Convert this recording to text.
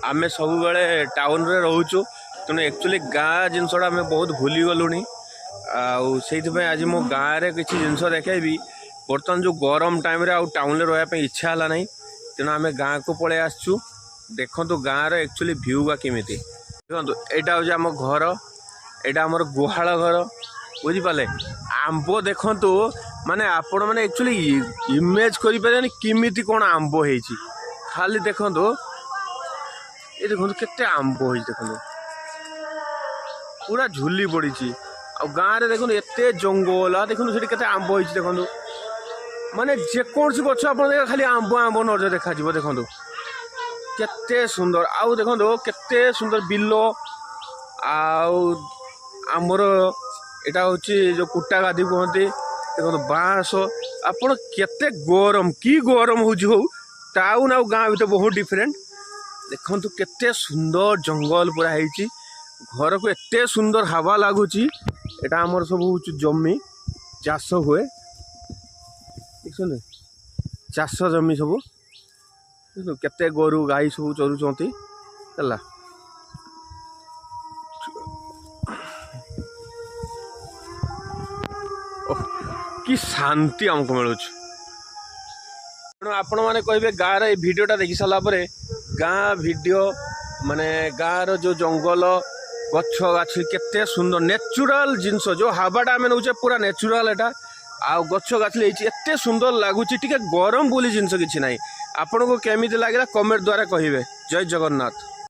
आमे सब बेले टाउन रे रोचु तेणु एक्चुअली गाँ जिनसटा आम बहुत भूली गलुनी आईपाई आज मो गाँव में किसी जिनस देखी बर्तमान जो गरम टाइम रे टाउन में रहा इच्छा है ना तेणु आम गाँ को पलि आसचु देखु गाँव एक्चुअली भ्यू बा केमी देखो यहाँ हूँ आम घर यहाँ आमर गुहाल घर बुझिपारे आंब देखु माने आपण मैंने एक्चुअली इमेज करें किमिति कौन आंब हो खाली देखु ये देखो केते आंब हो देखो पूरा झुली पड़ी आ गाँव में देखो एते जंगल आ देखो से केते आंब हो देखो माने जेकोसी गछ आप खाली आंब आंब नजर देखा देखो केते सुंदर आउ देखो केते सुंदर बिल आमर यहाँ हूँ जो कुटा गाधी कहते देखो बाँस आपण केते गरम कि गरम हो टाउन आउ गाँव भीतर बहुत डिफरेंट देखो केते सुंदर जंगल पूरा है घर को एते सुंदर हवा लगुच यहाँ आमर सब हूँ जमी चाष हुए देखते चाष जमी सब केते गोरु गाई सब चरुचंती है कि शांति आमको मिलूँ आपण मैंने कहे गाँव ये भिडटा देखी सारापर गाँ भिडियो माने गाँव जो जंगल गछ गाछी केते सुंदर नेचुरल जिनस जो हवाटा आम नौचे पूरा नेचुरल एटा आउ गछ गाछी एते सुंदर लगुच टे गरम बोली जिनस किसी ना आपण को केमी लगे कमेंट द्वारा कहे। जय जगन्नाथ।